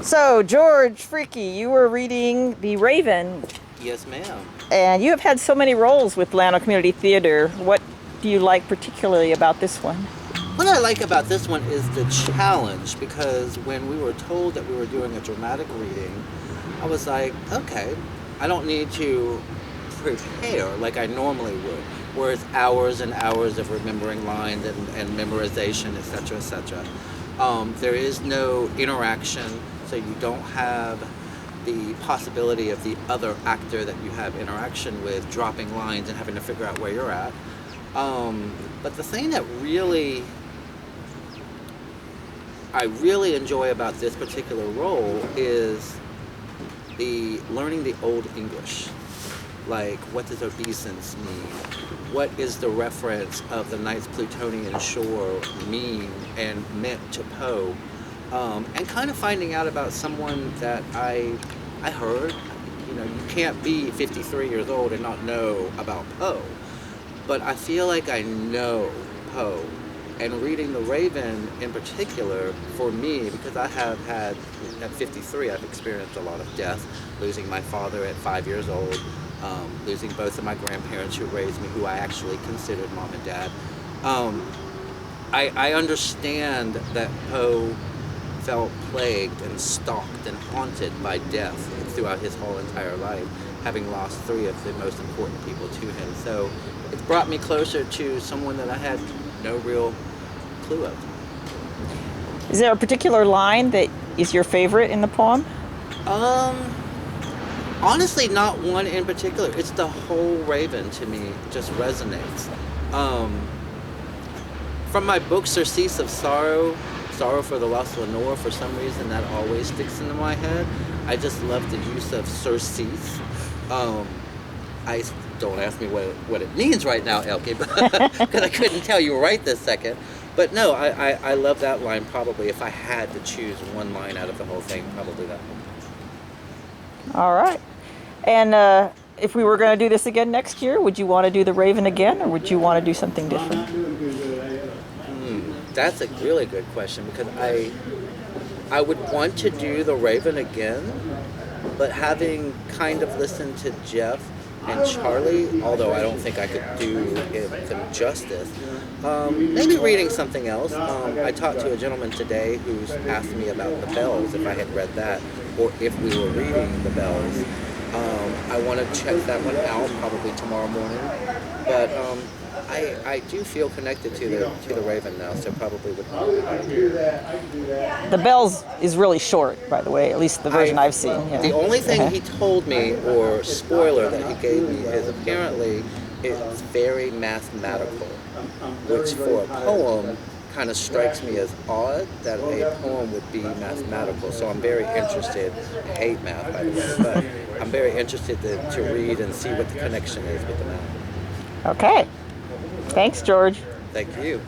So, George Freaky, you were reading The Raven, Yes, ma'am. and you have had so many roles with Lano Community Theater. What do you like particularly about this one? What I like about this one is the challenge, because when we were told that we were doing a dramatic reading, I was like, okay, I don't need to prepare like I normally would, where it's hours and hours of remembering lines and memorization, etc., etc. There is no interaction, so you don't have the possibility of the other actor that you have interaction with dropping lines and having to figure out where you're at. But the thing that I really enjoy about this particular role is the learning the Old English. Like, what does obeisance mean? What is the reference of the Knight's Plutonian shore mean and meant to Poe? And kind of finding out about someone that I heard, you can't be 53 years old and not know about Poe. But I feel like I know Poe. And reading The Raven in particular, for me, because I have had, at 53, I've experienced a lot of death, losing my father at 5 years old, losing both of my grandparents who raised me, who I actually considered mom and dad. I understand that Poe felt plagued and stalked and haunted by death throughout his whole entire life, having lost three of the most important people to him. So it's brought me closer to someone that I had no real clue of. Is there a particular line that is your favorite in the poem? Honestly, not one in particular. It's the whole Raven to me just resonates. From my book Surcease of Sorrow, Sorrow for the Lost Lenore, for some reason that always sticks into my head. I just love the use of surcease. Don't ask me what it means right now, Elke, because I couldn't tell you right this second. But no, I love that line probably. If I had to choose one line out of the whole thing, probably that one. All right. And if we were going to do this again next year, would you want to do The Raven again, or would you want to do something different? That's a really good question, because I would want to do The Raven again, but having kind of listened to Jeff and Charlie, although I don't think I could do them justice, maybe reading something else. I talked to a gentleman today who's asked me about The Bells, if I had read that, or if we were reading The Bells. I want to check that one out probably tomorrow morning, but I do feel connected to the Raven now, so probably would. The Bells is really short, by the way, at least the version I've seen. Yeah. The only thing he told me, or spoiler that he gave me, is apparently it's very mathematical, which for a poem kind of strikes me as odd that a poem would be mathematical. So I'm very interested. I hate math, by the way, but I'm very interested to read and see what the connection is with the math. Okay. Thanks, George. Thank you.